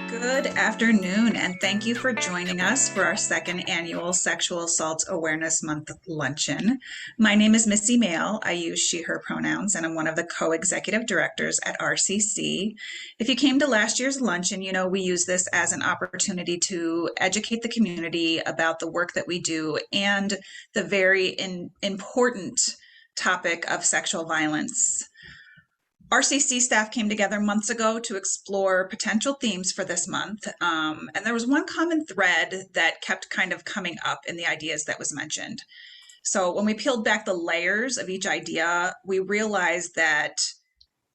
Good afternoon, and thank you for joining us for our second annual Sexual Assault Awareness Month luncheon. My name is Missy Mail. I use she, her pronouns, and I'm one of the co-executive directors at RCC. If you came to last year's luncheon, you know we use this as an opportunity to educate the community about the work that we do and the very important topic of sexual violence. RCC staff came together months ago to explore potential themes for this month. And there was one common thread that kept kind of coming up in the ideas that was mentioned. So when we peeled back the layers of each idea, we realized that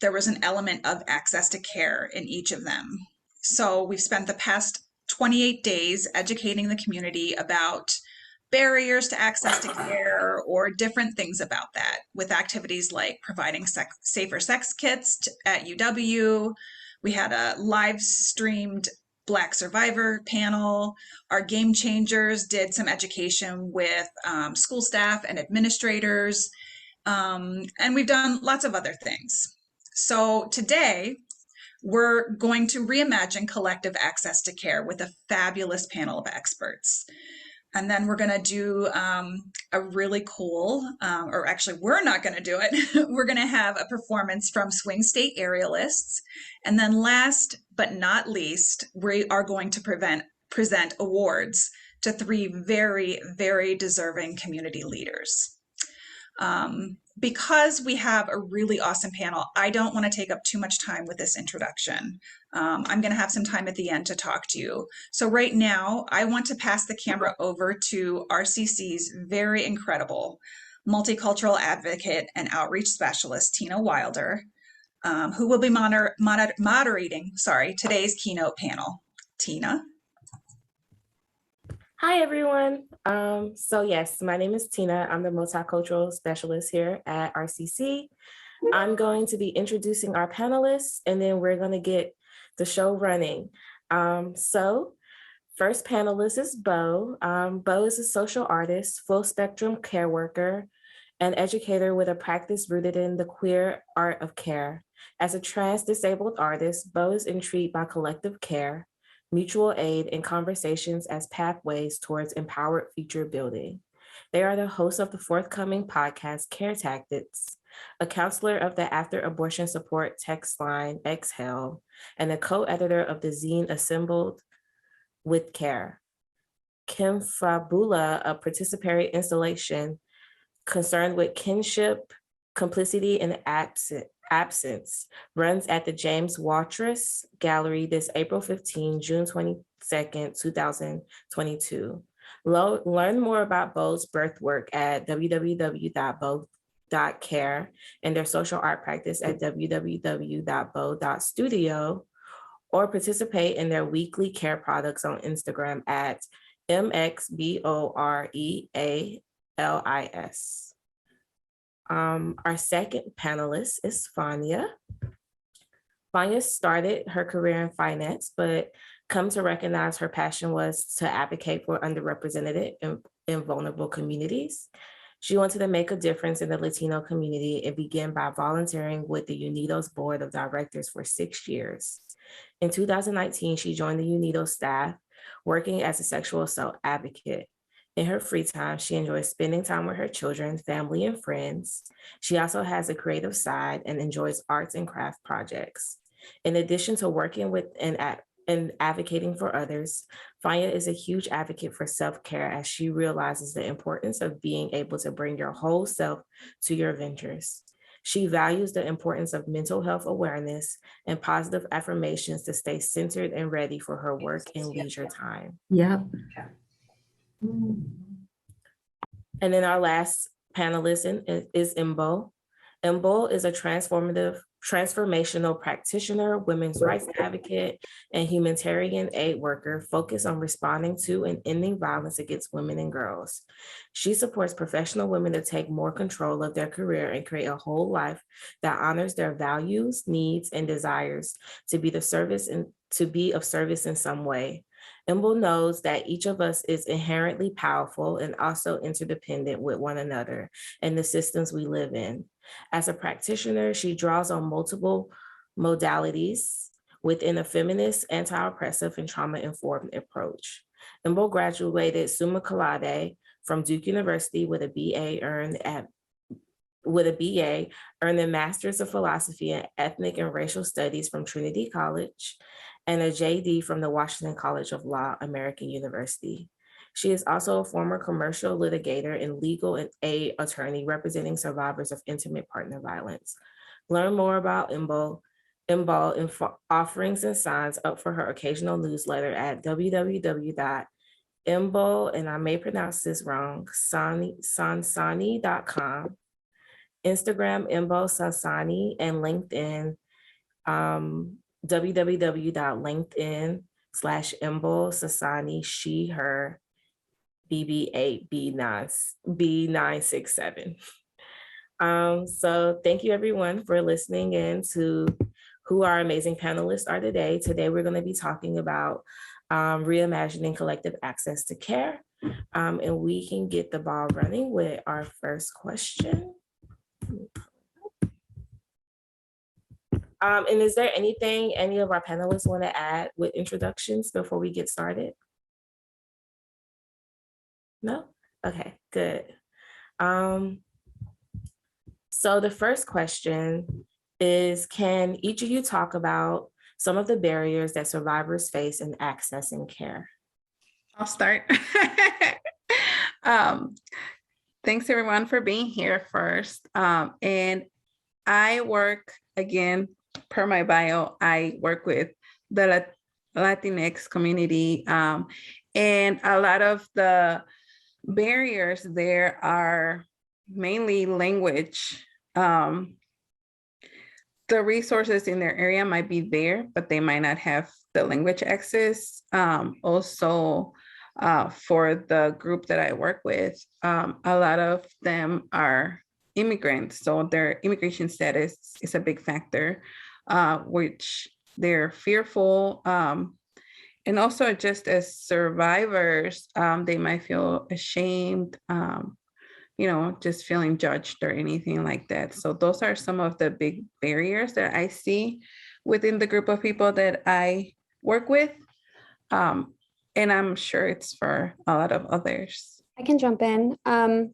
there was an element of access to care in each of them. So we've spent the past 28 days educating the community about barriers to access to care or different things about that, with activities like providing safer sex kits at UW. We had a live streamed Black Survivor panel. Our Game Changers did some education with school staff and administrators. And we've done lots of other things. So today, we're going to reimagine collective access to care with a fabulous panel of experts. And then we're going to do a really cool, or actually we're not going to do it. We're going to have a performance from Swing State Aerialists. And then last but not least, we are going to present awards to three very, very deserving community leaders. Because we have a really awesome panel, I don't want to take up too much time with this introduction. I'm going to have some time at the end to talk to you. So right now, I want to pass the camera over to RCC's very incredible multicultural advocate and outreach specialist, Tina Wilder, who will be moderating today's keynote panel. Tina. Hi, everyone. So yes, my name is Tina. I'm the multicultural specialist here at RCC. I'm going to be introducing our panelists, and then we're going to get the show running. So first panelist is Bo. Bo is a social artist, full spectrum care worker, and educator with a practice rooted in the queer art of care. As a trans disabled artist, Bo is intrigued by collective care, mutual aid, and conversations as pathways towards empowered future building. They are the hosts of the forthcoming podcast, Care Tactics, a counselor of the after abortion support text line, Exhale, and a co-editor of the zine Assembled with Care. Kim Fabula, a participatory installation concerned with kinship, complicity, and absence, runs at the James Watrous Gallery this April 15, June 22nd, 2022. Learn more about Bo's birth work at www.bo.care and their social art practice at www.bo.studio, or participate in their weekly care products on Instagram at MXBOREALIS. Our second panelist is Fanya. Fanya started her career in finance, but come to recognize her passion was to advocate for underrepresented and vulnerable communities. She wanted to make a difference in the Latino community and began by volunteering with the UNIDOS Board of Directors for 6 years. In 2019, she joined the UNIDOS staff, working as a sexual assault advocate. In her free time, she enjoys spending time with her children, family, and friends. She also has a creative side and enjoys arts and craft projects. In addition to working with and advocating for others, Fanya is a huge advocate for self-care as she realizes the importance of being able to bring your whole self to your ventures. She values the importance of mental health awareness and positive affirmations to stay centered and ready for her work and leisure time. Yep. And then our last panelist is Imbo. Imbo is a transformational practitioner, women's rights advocate, and humanitarian aid worker focused on responding to and ending violence against women and girls. She supports professional women to take more control of their career and create a whole life that honors their values, needs, and desires to be of service in some way. Imbo knows that each of us is inherently powerful and also interdependent with one another and the systems we live in. As a practitioner, she draws on multiple modalities within a feminist, anti-oppressive, and trauma-informed approach. Imbo graduated summa cum laude from Duke University with a BA earned a Master's of Philosophy in Ethnic and Racial Studies from Trinity College, and a JD from the Washington College of Law, American University. She is also a former commercial litigator and legal aid attorney representing survivors of intimate partner violence. Learn more about Imbo and offerings and signs up for her occasional newsletter at www.imbo, and I may pronounce this wrong, sansani.com, Instagram, Imbo Sansani, and LinkedIn, www.linkedin.com/Imbo Sansani, she, her, BB8B967. So thank you everyone for listening in to who our amazing panelists are today. Today, we're gonna be talking about reimagining collective access to care. And we can get the ball running with our first question. And is there anything any of our panelists want to add with introductions before we get started? No? Okay, good. So the first question is, can each of you talk about some of the barriers that survivors face in accessing care? I'll start. Thanks everyone for being here first. And I work, again, per my bio, I work with the Latinx community. And a lot of the barriers there are mainly language. The resources in their area might be there, but they might not have the language access. Also, for the group that I work with, a lot of them are immigrants, so their immigration status is a big factor, which they're fearful. And also just as survivors, they might feel ashamed, just feeling judged or anything like that. So those are some of the big barriers that I see within the group of people that I work with. And I'm sure it's for a lot of others. I can jump in.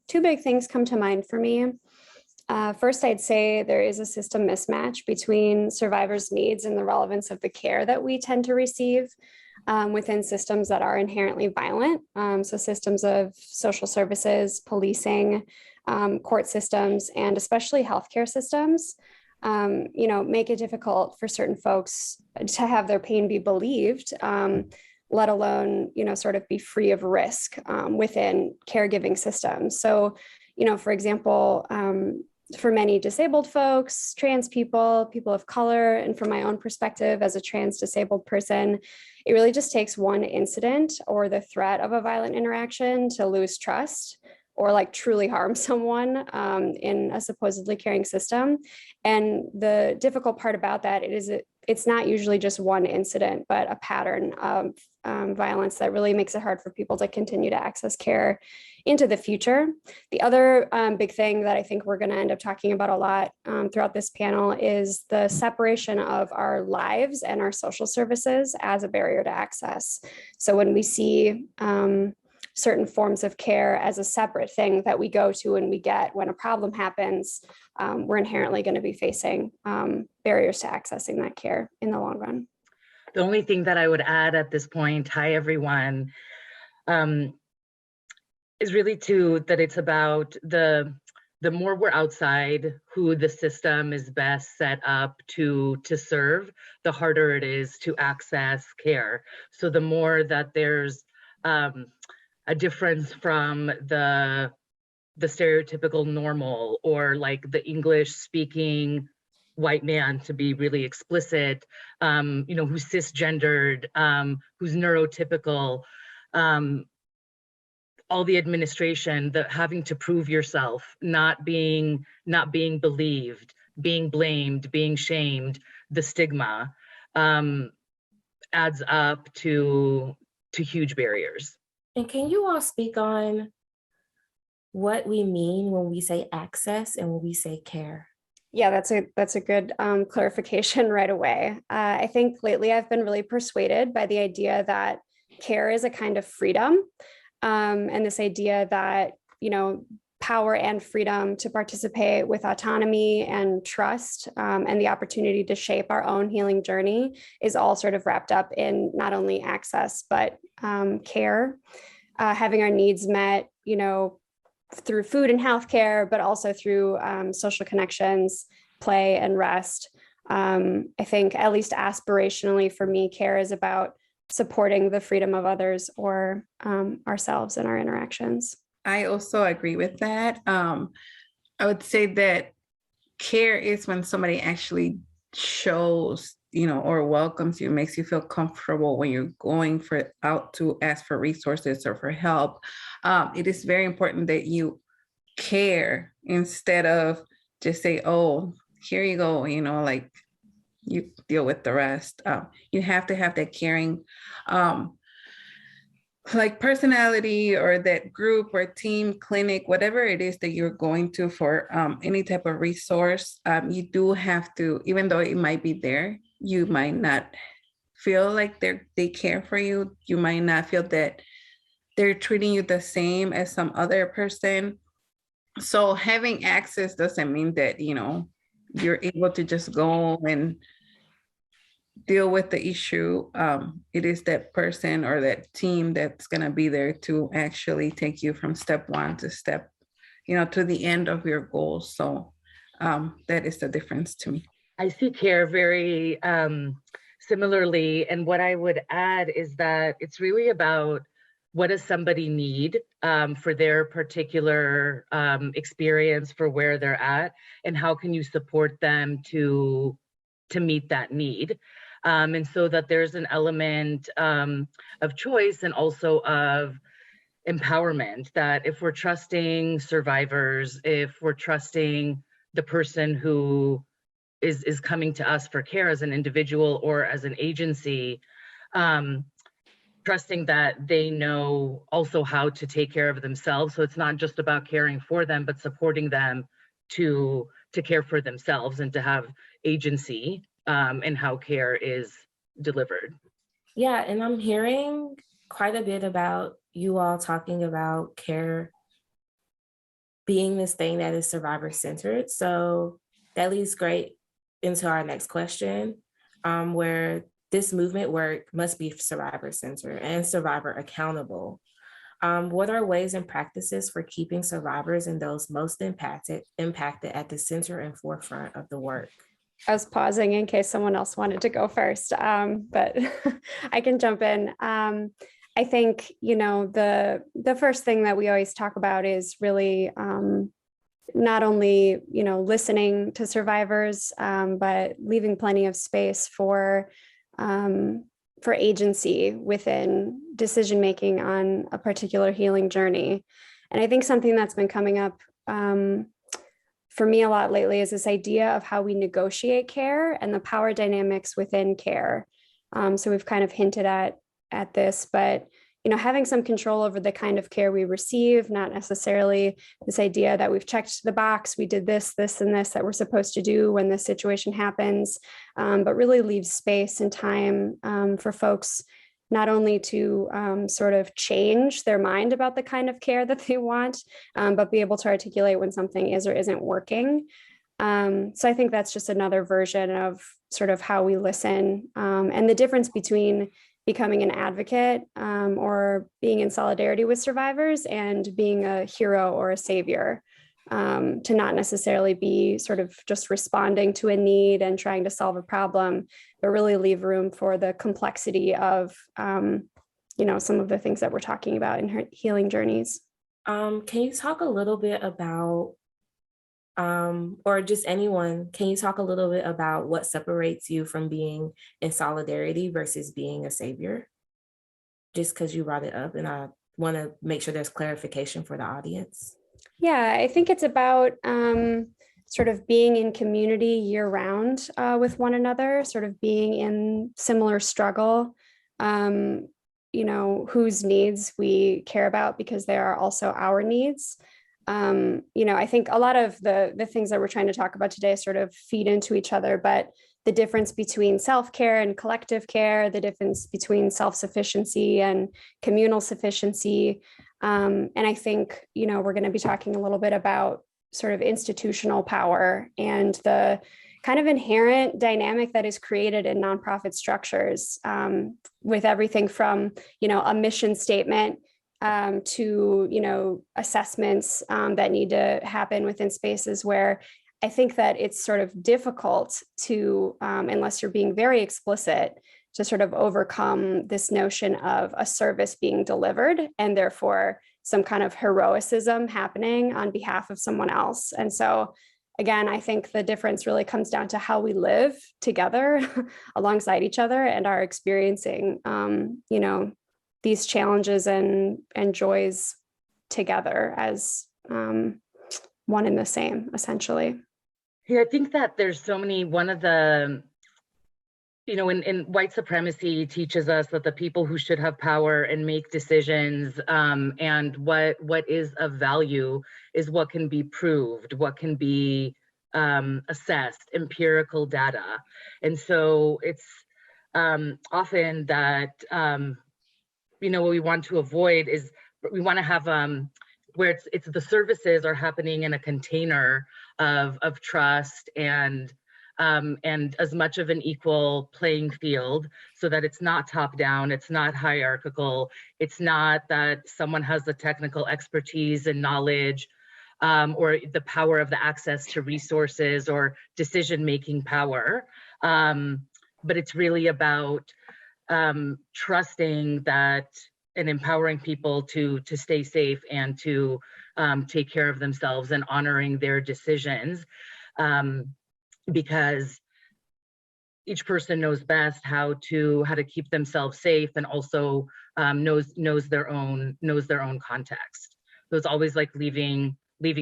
Two big things come to mind for me. First, I'd say there is a system mismatch between survivors' needs and the relevance of the care that we tend to receive within systems that are inherently violent. So systems of social services, policing, court systems, and especially healthcare systems, make it difficult for certain folks to have their pain be believed, let alone, sort of be free of risk within caregiving systems. So, for example, for many disabled folks, trans people, people of color, and from my own perspective as a trans disabled person, it really just takes one incident or the threat of a violent interaction to lose trust or like truly harm someone in a supposedly caring system. And the difficult part about that it's not usually just one incident, but a pattern of violence that really makes it hard for people to continue to access care into the future. The other big thing that I think we're going to end up talking about a lot throughout this panel is the separation of our lives and our social services as a barrier to access. So when we see certain forms of care as a separate thing that we go to and we get when a problem happens, we're inherently going to be facing barriers to accessing that care in the long run. The only thing that I would add at this point, hi everyone, is really that it's about the more we're outside who the system is best set up to serve, the harder it is to access care. So the more that there's a difference from the stereotypical normal or like the English speaking white man, to be really explicit, who's cisgendered, who's neurotypical, all the administration, the having to prove yourself, not being believed, being blamed, being shamed, the stigma adds up to huge barriers. And can you all speak on what we mean when we say access and when we say care? Yeah, that's a good clarification right away. I think lately I've been really persuaded by the idea that care is a kind of freedom, and this idea that, power and freedom to participate with autonomy and trust, and the opportunity to shape our own healing journey is all sort of wrapped up in not only access, but care, having our needs met, through food and healthcare, but also through social connections, play, and rest. I think, at least aspirationally for me, care is about supporting the freedom of others or ourselves in our interactions. I also agree with that. I would say that care is when somebody actually shows, or welcomes you, makes you feel comfortable when you're going out to ask for resources or for help. It is very important that you care instead of just say, oh, here you go, like you deal with the rest. You have to have that caring, like personality, or that group or team, clinic, whatever it is that you're going to for any type of resource. You do have to, even though it might be there, you might not feel like they care for you. You might not feel that they're treating you the same as some other person. So having access doesn't mean that, you're able to just go and deal with the issue. It is that person or that team that's going to be there to actually take you from step one to to the end of your goals. So that is the difference to me. I see care very similarly. And what I would add is that it's really about what does somebody need for their particular experience, for where they're at, and how can you support them to meet that need. And so that there's an element of choice and also of empowerment, that if we're trusting survivors, if we're trusting the person who is coming to us for care as an individual or as an agency, trusting that they know also how to take care of themselves. So it's not just about caring for them, but supporting them to care for themselves and to have agency in how care is delivered. Yeah, and I'm hearing quite a bit about you all talking about care being this thing that is survivor-centered. So that leads great into our next question, where this movement work must be survivor-centered and survivor accountable. What are ways and practices for keeping survivors and those most impacted at the center and forefront of the work? I was pausing in case someone else wanted to go first, but I can jump in. I think, the first thing that we always talk about is really not only, listening to survivors, but leaving plenty of space for agency within decision-making on a particular healing journey. And I think something that's been coming up for me a lot lately is this idea of how we negotiate care and the power dynamics within care. So we've kind of hinted at this, but having some control over the kind of care we receive, not necessarily this idea that we've checked the box, we did this, and this that we're supposed to do when this situation happens, but really leave space and time for folks not only to sort of change their mind about the kind of care that they want, but be able to articulate when something is or isn't working. So I think that's just another version of sort of how we listen, and the difference between becoming an advocate or being in solidarity with survivors and being a hero or a savior, to not necessarily be sort of just responding to a need and trying to solve a problem, but really leave room for the complexity of, some of the things that we're talking about in her healing journeys. Can you talk a little bit about, or just anyone, can you talk a little bit about what separates you from being in solidarity versus being a savior? Just because you brought it up, and I want to make sure there's clarification for the audience. Yeah, I think it's about sort of being in community year round with one another, sort of being in similar struggle, whose needs we care about because they are also our needs. I think a lot of the things that we're trying to talk about today sort of feed into each other, but the difference between self-care and collective care, the difference between self-sufficiency and communal sufficiency. And I think, we're going to be talking a little bit about sort of institutional power and the kind of inherent dynamic that is created in nonprofit structures, with everything from, a mission statement to assessments that need to happen within spaces where I think that it's sort of difficult to, unless you're being very explicit, to sort of overcome this notion of a service being delivered and therefore some kind of heroicism happening on behalf of someone else. And so again, I think the difference really comes down to how we live together alongside each other and are experiencing, these challenges and joys together as one and the same, essentially. Yeah, I think that there's so many, one of the, in white supremacy teaches us that the people who should have power and make decisions, and what is of value is what can be proved, what can be assessed, empirical data. And so it's often that, what we want to avoid is we want to have where it's the services are happening in a container of trust and as much of an equal playing field, so that it's not top down, it's not hierarchical, it's not that someone has the technical expertise and knowledge or the power of the access to resources or decision-making power, but it's really about trusting that and empowering people to stay safe and to take care of themselves and honoring their decisions, because each person knows best how to keep themselves safe and also knows their own context. So it's always like leaving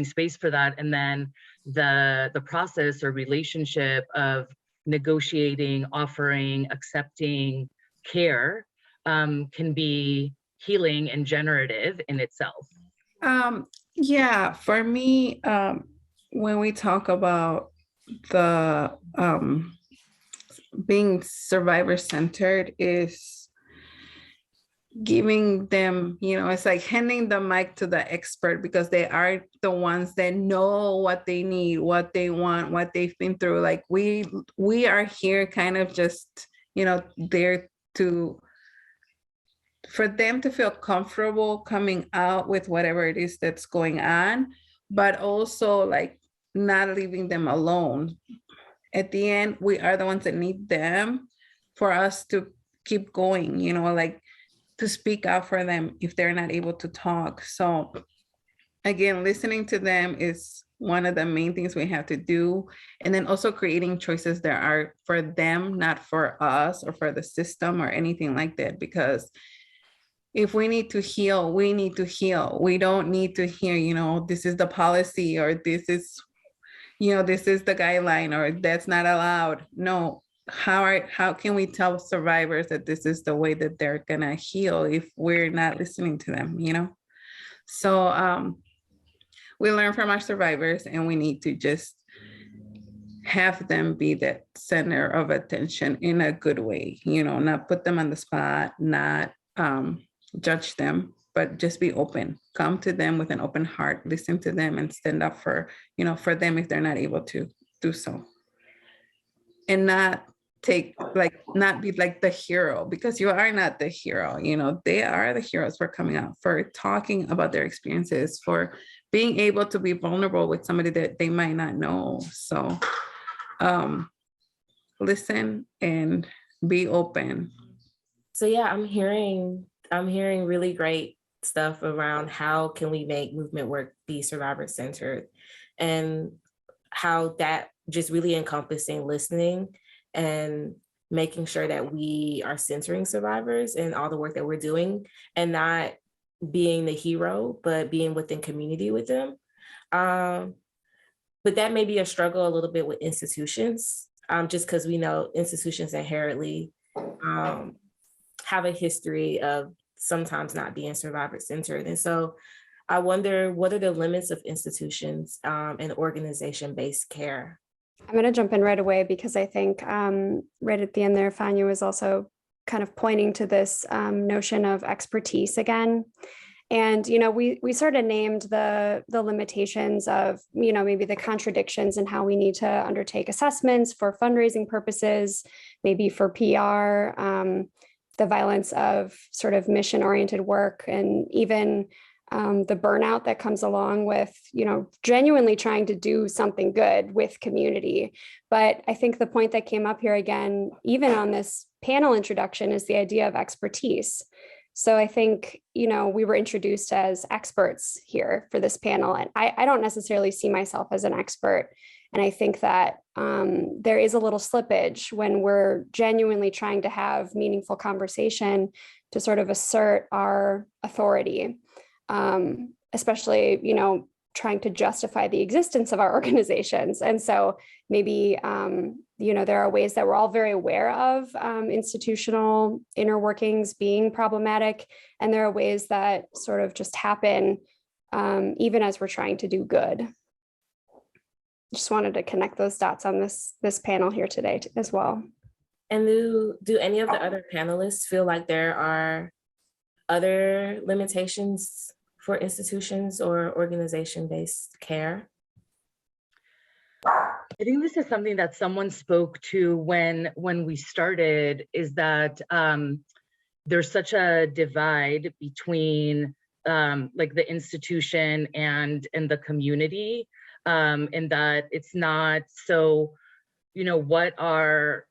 space for that, and then the process or relationship of negotiating, offering, accepting care can be healing and generative in itself. Yeah, for me, when we talk about the being survivor-centered is giving them, it's like handing the mic to the expert, because they are the ones that know what they need, what they want, what they've been through. Like we are here kind of just, there for them to feel comfortable coming out with whatever it is that's going on, but also like not leaving them alone. At the end, we are the ones that need them for us to keep going, like to speak out for them if they're not able to talk. So again, listening to them is one of the main things we have to do. And then also creating choices that are for them, not for us or for the system or anything like that. Because if we need to heal, we need to heal. We don't need to hear, this is the policy, or this is, this is the guideline, or that's not allowed. No, how can we tell survivors that this is the way that they're gonna heal if we're not listening to them, So we learn from our survivors, and we need to just have them be that center of attention in a good way, not put them on the spot, not judge them, but just be open. Come to them with an open heart, listen to them, and stand up for them if they're not able to do so. And not be like the hero, because you are not the hero. They are the heroes for coming out, for talking about their experiences, for being able to be vulnerable with somebody that they might not know. So listen and be open. So yeah, I'm hearing really great stuff around how can we make movement work be survivor-centered, and how that just really encompassing listening and making sure that we are centering survivors in all the work that we're doing, and not being the hero, but being within community with them. But that may be a struggle a little bit with institutions, just because we know institutions inherently have a history of sometimes not being survivor-centered. And so I wonder, what are the limits of institutions and organization-based care? I'm going to jump in right away because I think right at the end there, Fanya was also kind of pointing to this notion of expertise again. And, we sort of named the limitations of, maybe the contradictions in how we need to undertake assessments for fundraising purposes, maybe for PR, the violence of sort of mission-oriented work, and even the burnout that comes along with, genuinely trying to do something good with community. But I think the point that came up here again, even on this panel introduction, is the idea of expertise. So I think, we were introduced as experts here for this panel, and I don't necessarily see myself as an expert. And I think that there is a little slippage when we're genuinely trying to have meaningful conversation to sort of assert our authority, especially, trying to justify the existence of our organizations. And so maybe, there are ways that we're all very aware of institutional inner workings being problematic. And there are ways that sort of just happen even as we're trying to do good. Just wanted to connect those dots on this panel here today as well. And do any of the other panelists feel like there are other limitations for institutions or organization-based care? I think this is something that someone spoke to when we started, is that there's such a divide between like the institution and the community, and that it's not so, what are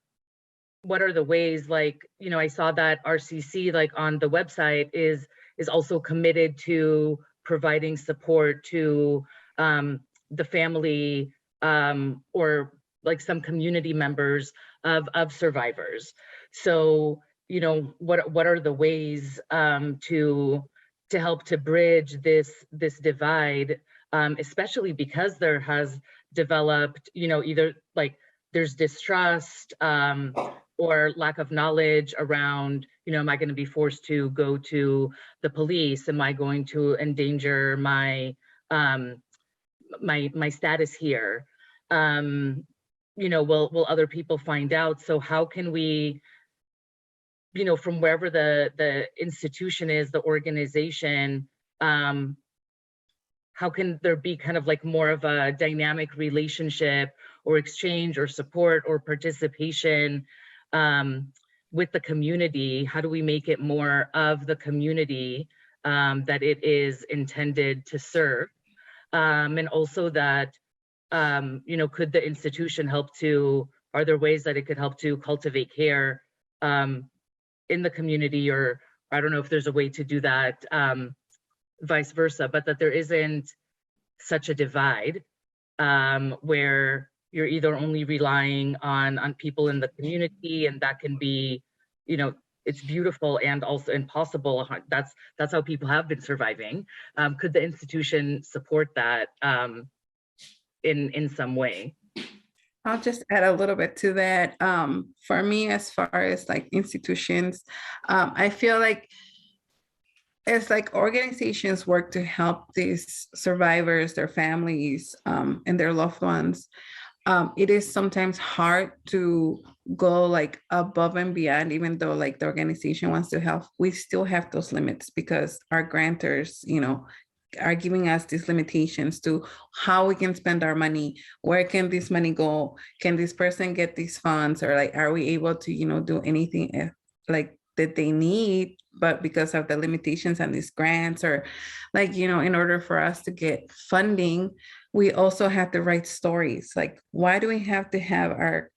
the ways, like, I saw that RCC, like on the website, is also committed to providing support to the family or like some community members of survivors. So, what are the ways to help to bridge this divide, especially because there has developed, either like there's distrust or lack of knowledge around, am I going to be forced to go to the police? Am I going to endanger my my status here? Will other people find out? So how can we, from wherever the institution is, the organization, how can there be kind of like more of a dynamic relationship or exchange or support or participation with the community? How do we make it more of the community that it is intended to serve? And also that, could the institution help to, are there ways that it could help to cultivate care in the community? Or I don't know if there's a way to do that, vice versa, but that there isn't such a divide where you're either only relying on people in the community, and that can be, it's beautiful and also impossible. That's how people have been surviving. Could the institution support that in some way? I'll just add a little bit to that. For me, as far as like institutions, I feel like it's like organizations work to help these survivors, their families, and their loved ones. It is sometimes hard to go like above and beyond, even though like the organization wants to help. We still have those limits because our grantors, are giving us these limitations to how we can spend our money. Where can this money go? Can this person get these funds? Or like, are we able to, do anything like that they need, but because of the limitations on these grants, or like, in order for us to get funding, we also have to write stories. Like, why do we have to have our,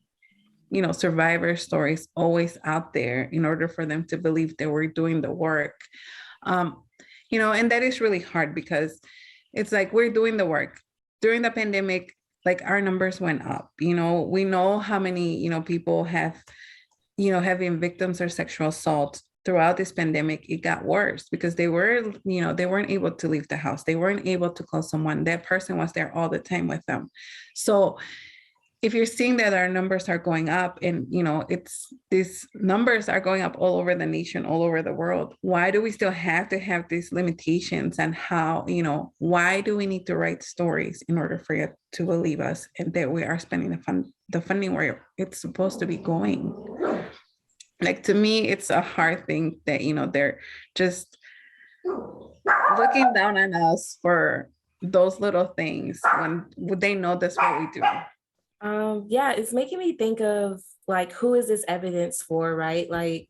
survivor stories always out there in order for them to believe that we're doing the work? And that is really hard because it's like we're doing the work. During the pandemic, like our numbers went up. We know how many, people have been victims of sexual assault throughout this pandemic. It got worse because they weren't able to leave the house. They weren't able to call someone. That person was there all the time with them. So if you're seeing that our numbers are going up, and these numbers are going up all over the nation, all over the world, why do we still have to have these limitations? And how, why do we need to write stories in order for you to believe us and that we are spending the funding where it's supposed to be going? Like, to me, it's a hard thing that they're just looking down on us for those little things when they know that's what we do. Yeah, it's making me think of like, who is this evidence for, right? Like,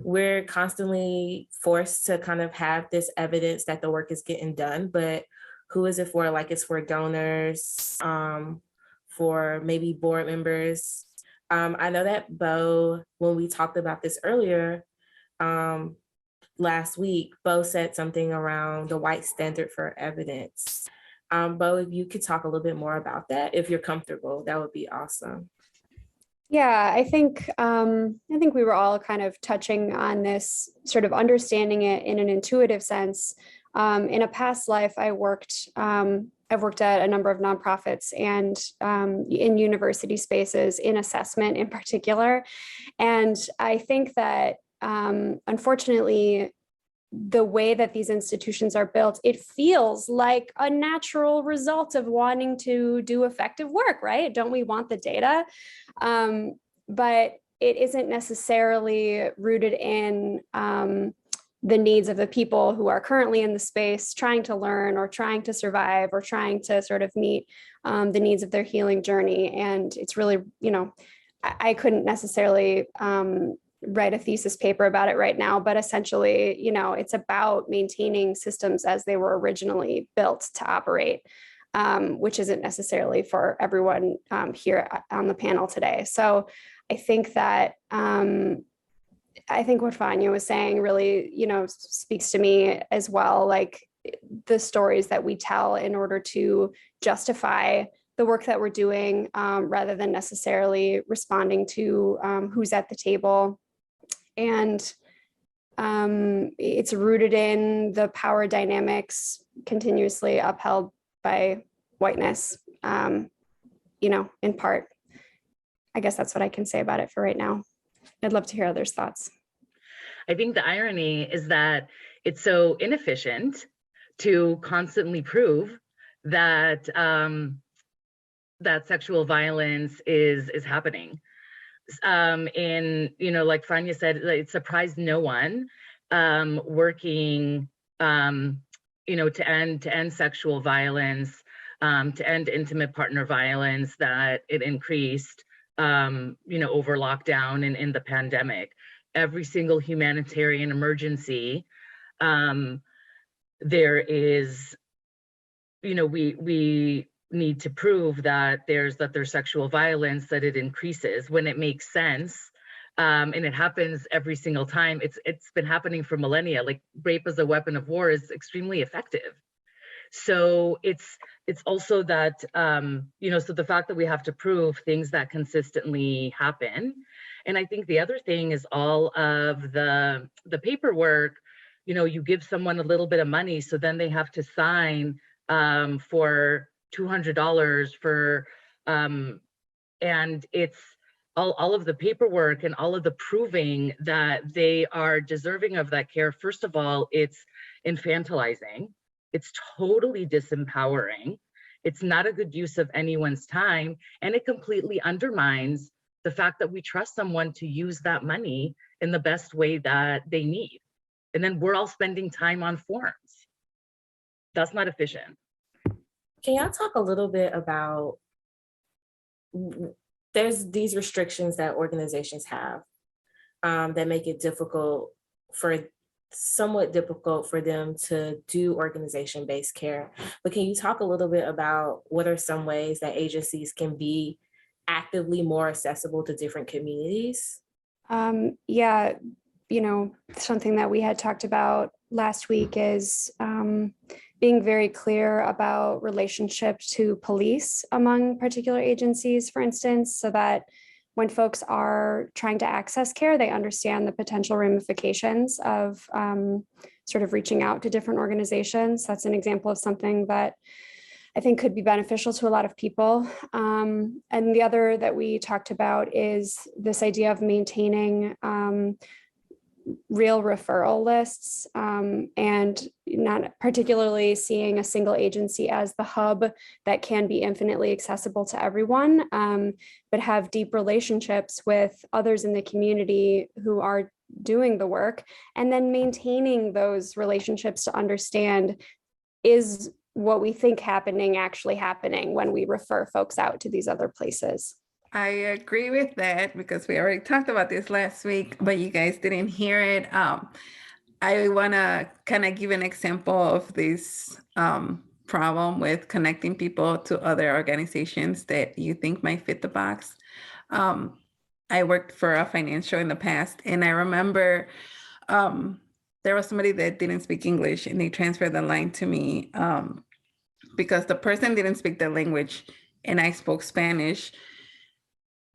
we're constantly forced to kind of have this evidence that the work is getting done, but who is it for? Like, it's for donors, for maybe board members. I know that Bo, when we talked about this earlier, last week, Bo said something around the white standard for evidence. Bo, if you could talk a little bit more about that, if you're comfortable, that would be awesome. Yeah, I think we were all kind of touching on this, sort of understanding it in an intuitive sense. In a past life, I've worked at a number of nonprofits and in university spaces, in assessment in particular. And I think that unfortunately, the way that these institutions are built, it feels like a natural result of wanting to do effective work, right? Don't we want the data? But it isn't necessarily rooted in the needs of the people who are currently in the space, trying to learn or trying to survive or trying to sort of meet the needs of their healing journey. And it's really, I couldn't necessarily write a thesis paper about it right now, but essentially, it's about maintaining systems as they were originally built to operate, which isn't necessarily for everyone here on the panel today. So I think that, I think what Fanya was saying really, speaks to me as well, like the stories that we tell in order to justify the work that we're doing, rather than necessarily responding to who's at the table. And it's rooted in the power dynamics continuously upheld by whiteness, in part. I guess that's what I can say about it for right now. I'd love to hear others' thoughts. I think the irony is that it's so inefficient to constantly prove that that sexual violence is happening. Like Fanya said, it surprised no one working, to end sexual violence, to end intimate partner violence, that it increased, over lockdown and in the pandemic. Every single humanitarian emergency, there is, we need to prove that there's sexual violence, that it increases when it makes sense, and it happens every single time. It's been happening for millennia. Like, rape as a weapon of war is extremely effective. So it's also that so the fact that we have to prove things that consistently happen. And I think the other thing is all of the paperwork. You give someone a little bit of money, so then they have to sign for $200 for, and it's all of the paperwork and all of the proving that they are deserving of that care. First of all, it's infantilizing. It's totally disempowering. It's not a good use of anyone's time, and it completely undermines the fact that we trust someone to use that money in the best way that they need. And then we're all spending time on forms. That's not efficient. Can y'all talk a little bit about, there's these restrictions that organizations have that make it somewhat difficult for them to do organization-based care. But can you talk a little bit about what are some ways that agencies can be actively more accessible to different communities? Yeah, something that we had talked about last week is being very clear about relationship to police among particular agencies, for instance, so that when folks are trying to access care, they understand the potential ramifications of sort of reaching out to different organizations. That's an example of something that I think could be beneficial to a lot of people. And the other that we talked about is this idea of maintaining real referral lists, and not particularly seeing a single agency as the hub that can be infinitely accessible to everyone, but have deep relationships with others in the community who are doing the work, and then maintaining those relationships to understand, is what we think happening actually happening when we refer folks out to these other places. I agree with that because we already talked about this last week, but you guys didn't hear it. I want to kind of give an example of this problem with connecting people to other organizations that you think might fit the box. I worked for a financial in the past, and I remember there was somebody that didn't speak English, and they transferred the line to me because the person didn't speak the language and I spoke Spanish.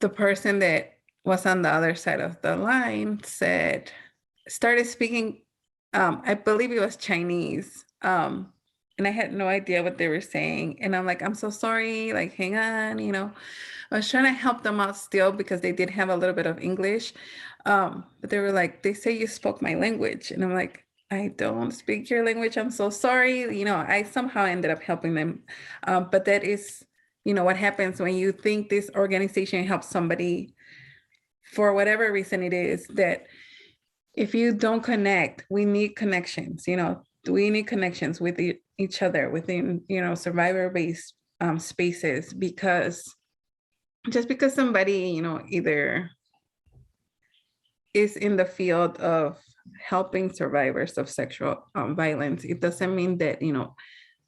The person that was on the other side of the line started speaking, I believe it was Chinese. And I had no idea what they were saying. And I'm like, I'm so sorry, like, hang on, I was trying to help them out still because they did have a little bit of English. But they were like, they say you spoke my language. And I'm like, I don't speak your language. I'm so sorry. I somehow ended up helping them. But that is, what happens when you think this organization helps somebody for whatever reason it is, that if you don't connect, we need connections, we need connections with each other within, survivor-based spaces, because just because somebody, either is in the field of helping survivors of sexual violence, it doesn't mean that,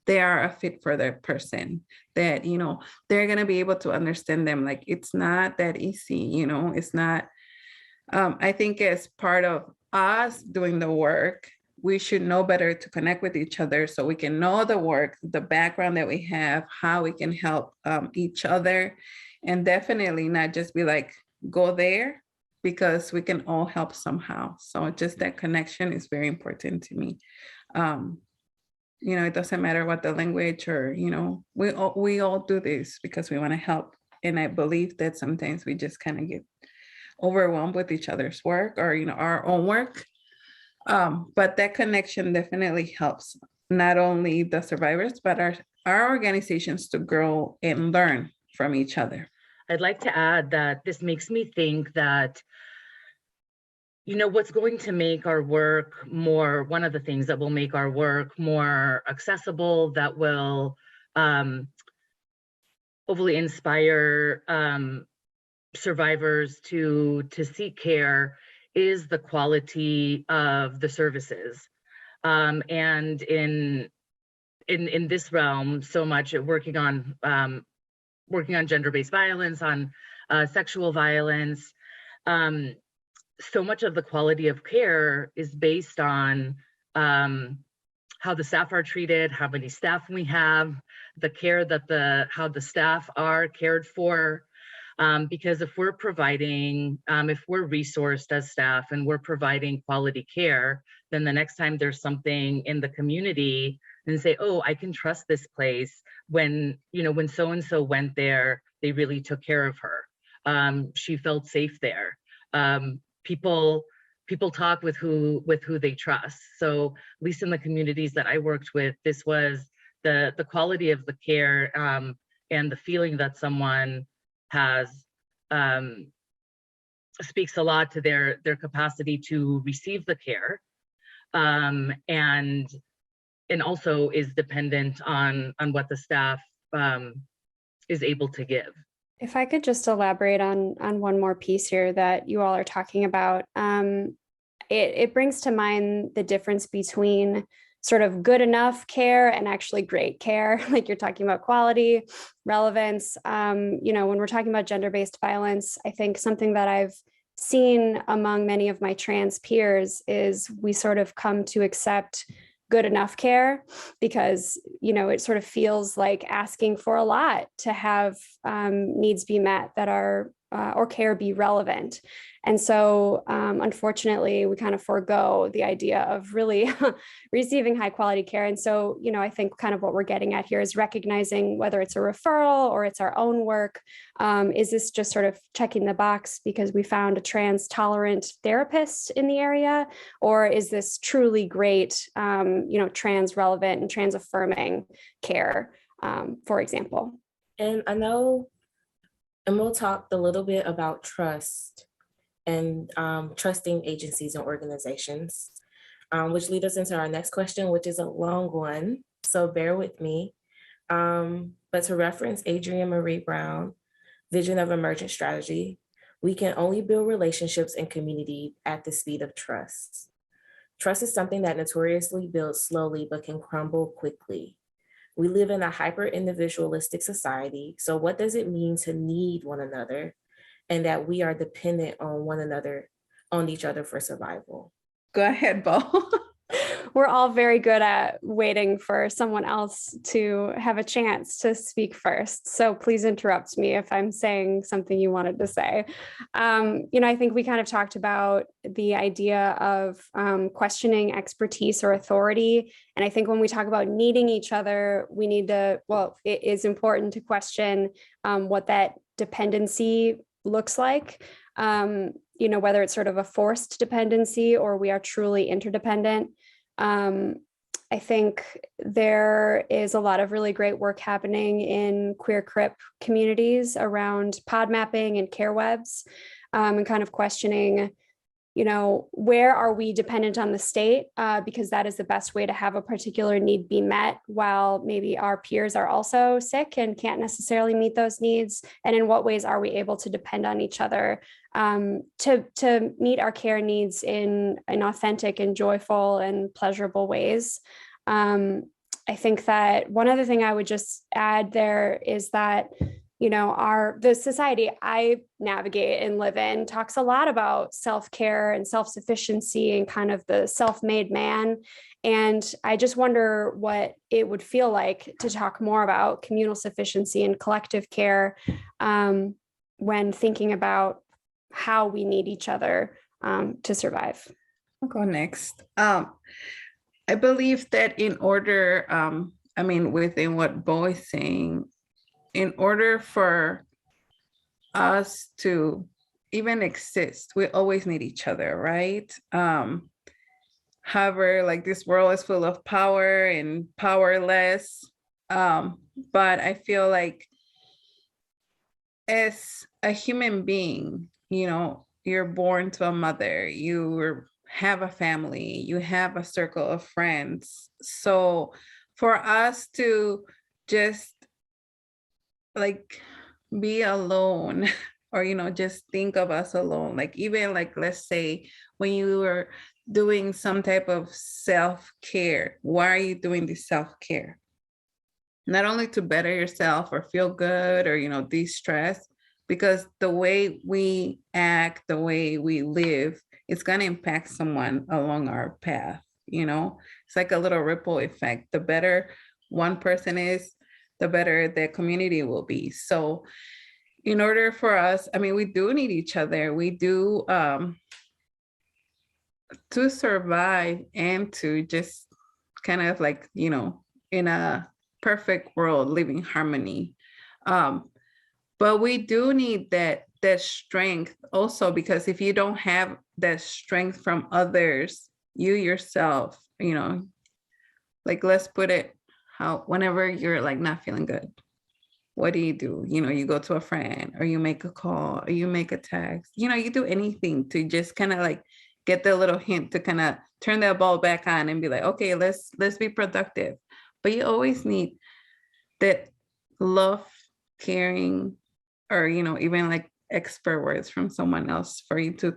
they are a fit for that person, that, they're going to be able to understand them. Like, it's not that easy, it's not, I think as part of us doing the work, we should know better to connect with each other so we can know the work, the background that we have, how we can help each other, and definitely not just be like, go there, because we can all help somehow. So just that connection is very important to me. It doesn't matter what the language or, we all do this because we want to help. And I believe that sometimes we just kind of get overwhelmed with each other's work or, our own work. But that connection definitely helps not only the survivors, but our organizations to grow and learn from each other. I'd like to add that this makes me think that what's going to make our work more, one of the things that will make our work more accessible, that will hopefully inspire survivors to seek care, is the quality of the services. And in this realm, so much working on gender-based violence, on sexual violence, so much of the quality of care is based on how the staff are treated, how many staff we have, the care that how the staff are cared for. Because if we're providing, if we're resourced as staff and we're providing quality care, then the next time there's something in the community, and say, oh, I can trust this place. When so-and-so went there, they really took care of her. She felt safe there. People talk with who they trust. So at least in the communities that I worked with, this was the quality of the care and the feeling that someone has speaks a lot to their capacity to receive the care, and also is dependent on what the staff is able to give. If I could just elaborate on one more piece here that you all are talking about, it brings to mind the difference between sort of good enough care and actually great care. Like you're talking about quality, relevance. When we're talking about gender-based violence, I think something that I've seen among many of my trans peers is we sort of come to accept good enough care because, it sort of feels like asking for a lot to have needs be met that are or care be relevant. And so unfortunately, we kind of forego the idea of really receiving high quality care. And so, I think kind of what we're getting at here is recognizing whether it's a referral or it's our own work. Is this just sort of checking the box because we found a trans tolerant therapist in the area? Or is this truly great, trans relevant and trans affirming care, for example? And I know, and we'll talk a little bit about trust and trusting agencies and organizations, which lead us into our next question, which is a long one, so bear with me. But to reference Adrienne Marie Brown, Vision of Emergent Strategy, we can only build relationships and community at the speed of trust. Trust is something that notoriously builds slowly but can crumble quickly. We live in a hyper-individualistic society, so what does it mean to need one another and that we are dependent on one another, on each other for survival? Go ahead, Bo. We're all very good at waiting for someone else to have a chance to speak first. So please interrupt me if I'm saying something you wanted to say. I think we kind of talked about the idea of questioning expertise or authority. And I think when we talk about needing each other, we need to, it is important to question what that dependency looks like. Whether it's sort of a forced dependency or we are truly interdependent. I think there is a lot of really great work happening in queer CRIP communities around pod mapping and care webs, and kind of questioning, where are we dependent on the state, because that is the best way to have a particular need be met while maybe our peers are also sick and can't necessarily meet those needs, and in what ways are we able to depend on each other to meet our care needs in authentic and joyful and pleasurable ways. I think that one other thing I would just add there is that the society I navigate and live in talks a lot about self-care and self-sufficiency and kind of the self-made man. And I just wonder what it would feel like to talk more about communal sufficiency and collective care when thinking about how we need each other to survive. I'll go next. I believe that in order, within what Bo is saying, in order for us to even exist, we always need each other, right? However, like this world is full of power and powerless. But I feel like as a human being, you're born to a mother, you have a family, you have a circle of friends. So for us to just like be alone or, just think of us alone, like even like, let's say when you were doing some type of self-care, why are you doing this self-care? Not only to better yourself or feel good or, de-stress, because the way we act, the way we live, it's going to impact someone along our path. It's like a little ripple effect. The better one person is, the better the community will be. So in order for us, we do need each other. We do to survive and to just kind of like, in a perfect world, living harmony. But we do need that strength also, because if you don't have that strength from others, you yourself, like let's put it how, whenever you're like not feeling good, what do? You go to a friend or you make a call or you make a text, you do anything to just kind of like get the little hint to kind of turn that ball back on and be like, okay, let's be productive. But you always need that love, caring, or, even like expert words from someone else for you to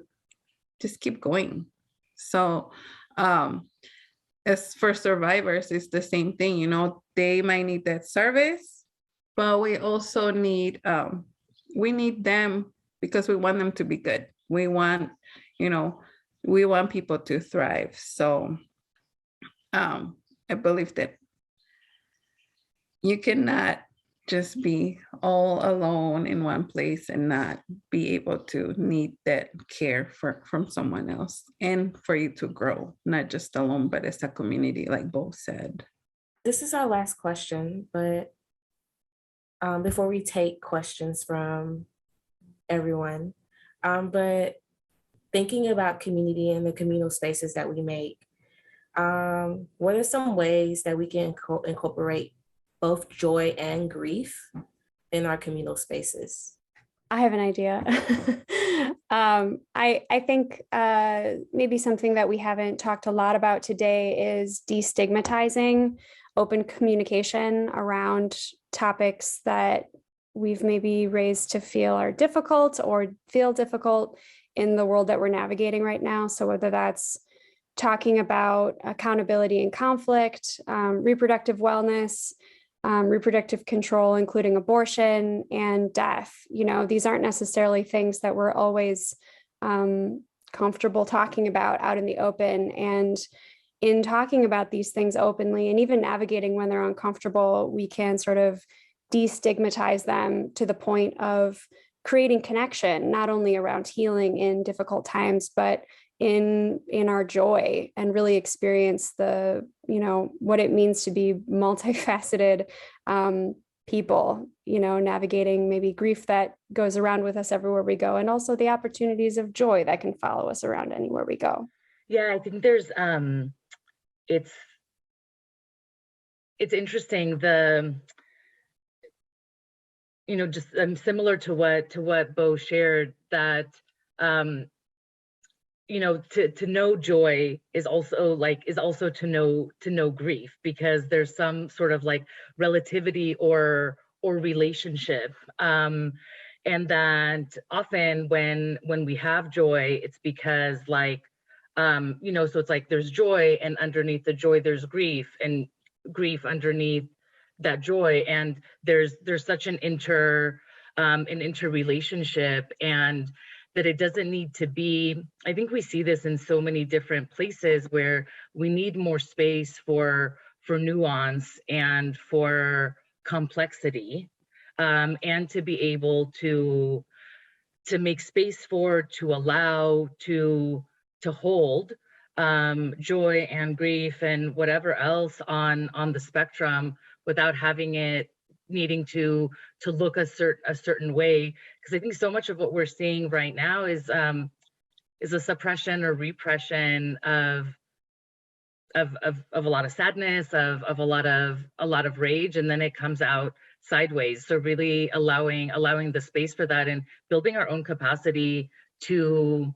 just keep going. So as for survivors, it's the same thing, they might need that service, but we also need, we need them because we want them to be good. We want people to thrive. So I believe that you cannot just be all alone in one place and not be able to need that care from someone else, and for you to grow, not just alone, but as a community, like Bo said. This is our last question, but before we take questions from everyone, but thinking about community and the communal spaces that we make, what are some ways that we can incorporate both joy and grief in our communal spaces? I have an idea. I think maybe something that we haven't talked a lot about today is destigmatizing open communication around topics that we've maybe raised to feel are difficult or feel difficult in the world that we're navigating right now. So whether that's talking about accountability and conflict, reproductive wellness, reproductive control, including abortion and death. You know, these aren't necessarily things that we're always comfortable talking about out in the open. And in talking about these things openly and even navigating when they're uncomfortable, we can sort of destigmatize them to the point of creating connection, not only around healing in difficult times, but in our joy, and really experience the, you know, what it means to be multifaceted people, you know, navigating maybe grief that goes around with us everywhere we go, and also the opportunities of joy that can follow us around anywhere we go. Yeah, I think there's it's interesting, the, you know, just similar to what Bo shared, that you know, to know joy is also to know grief, because there's some sort of like relativity or relationship, and that often when we have joy, it's because like you know, so it's like there's joy, and underneath the joy there's grief, and grief underneath that joy, and there's such an interrelationship, and that it doesn't need to be. I think we see this in so many different places where we need more space for nuance and for complexity, and to be able to make space for, to allow, to hold joy and grief and whatever else on the spectrum, without having it needing to look a certain way. Because I think so much of what we're seeing right now is a suppression or repression of a lot of sadness, of a lot of rage, and then it comes out sideways. So really allowing the space for that, and building our own capacity to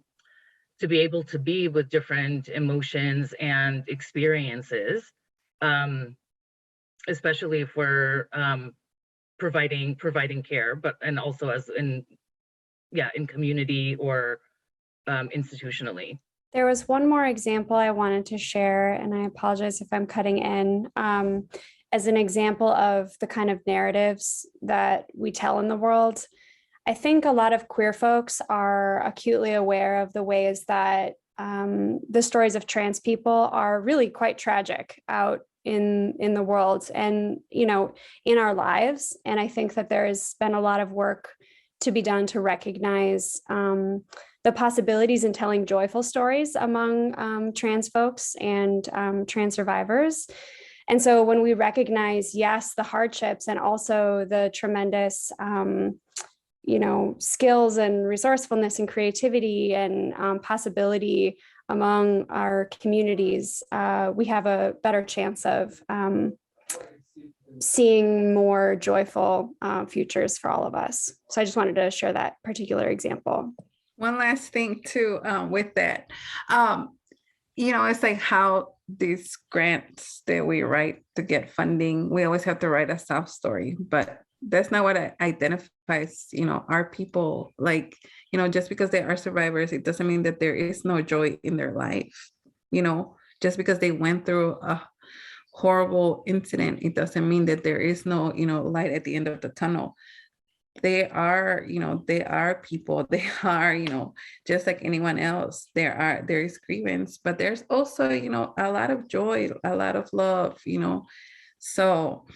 be able to be with different emotions and experiences, especially if we're providing care, but and also as in community or institutionally. There was one more example I wanted to share, and I apologize if I'm cutting in, as an example of the kind of narratives that we tell in the world. I think a lot of queer folks are acutely aware of the ways that the stories of trans people are really quite tragic out in the world, and, you know, in our lives. And I think that there's been a lot of work to be done to recognize the possibilities in telling joyful stories among trans folks and trans survivors. And so when we recognize, yes, the hardships and also the tremendous you know, skills and resourcefulness and creativity and possibility among our communities, we have a better chance of seeing more joyful futures for all of us. So I just wanted to share that particular example. One last thing too, with that, you know, it's like how these grants that we write to get funding, we always have to write a sob story, but that's not what identifies, you know, our people. Like, you know, just because they are survivors, it doesn't mean that there is no joy in their life. You know, just because they went through a horrible incident, it doesn't mean that there is no, you know, light at the end of the tunnel. They are, you know, they are people. They are, you know, just like anyone else. There is grievance, but there's also, you know, a lot of joy, a lot of love, you know. So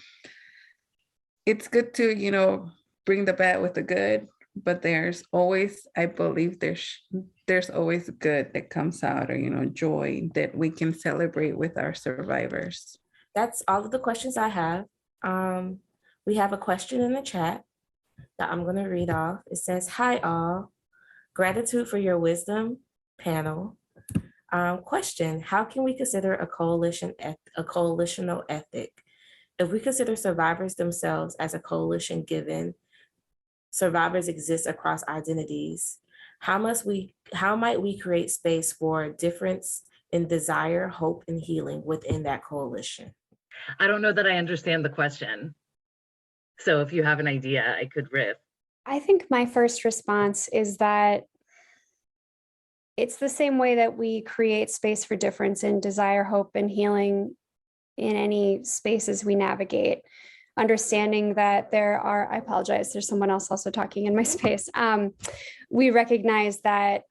it's good to, bring the bad with the good, but there's always, I believe there's always good that comes out, or, joy that we can celebrate with our survivors. That's all of the questions I have. We have a question in the chat that I'm going to read off. It says, "Hi all, gratitude for your wisdom, panel. Question, how can we consider a coalitional ethic? If we consider survivors themselves as a coalition given survivors exist across identities, how might we create space for difference in desire, hope, and healing within that coalition?" I don't know that I understand the question. So if you have an idea, I could riff. I think my first response is that it's the same way that we create space for difference in desire, hope, and healing in any spaces we navigate. Understanding that I apologize, there's someone else also talking in my space. We recognize that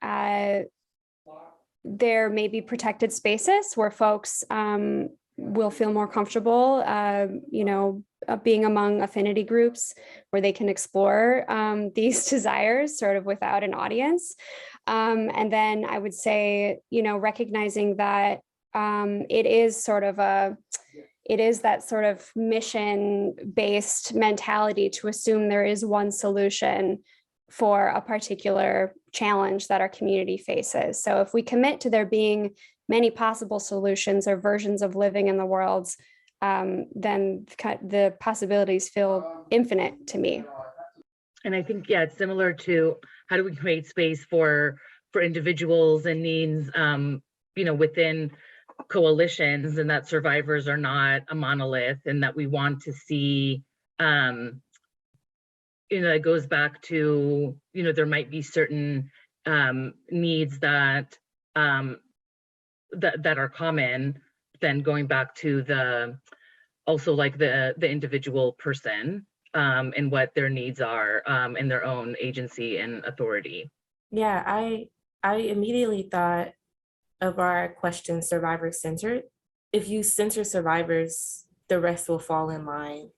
there may be protected spaces where folks will feel more comfortable, being among affinity groups where they can explore these desires sort of without an audience. And then I would say, recognizing that it is that sort of mission-based mentality to assume there is one solution for a particular challenge that our community faces. So if we commit to there being many possible solutions or versions of living in the world, then the possibilities feel infinite to me. And I think, yeah, it's similar to how do we create space for individuals and needs, within coalitions, and that survivors are not a monolith, and that we want to see, it goes back to, there might be certain needs that that are common, then going back to the individual person and what their needs are and their own agency and authority. Yeah, I immediately thought of our question, survivor centered. If you center survivors, the rest will fall in line.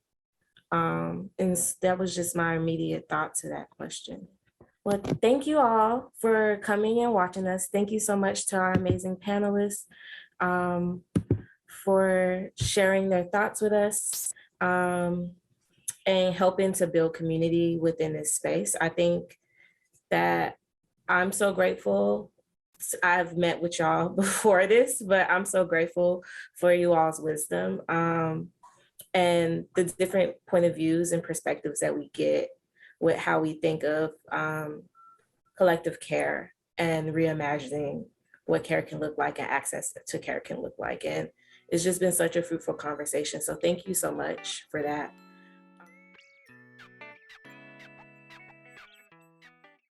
And that was just my immediate thought to that question. Well, thank you all for coming and watching us. Thank you so much to our amazing panelists for sharing their thoughts with us and helping to build community within this space. I think that I'm so grateful. I've met with y'all before this, but I'm so grateful for you all's wisdom and the different point of views and perspectives that we get with how we think of collective care and reimagining what care can look like and access to care can look like. And it's just been such a fruitful conversation. So thank you so much for that.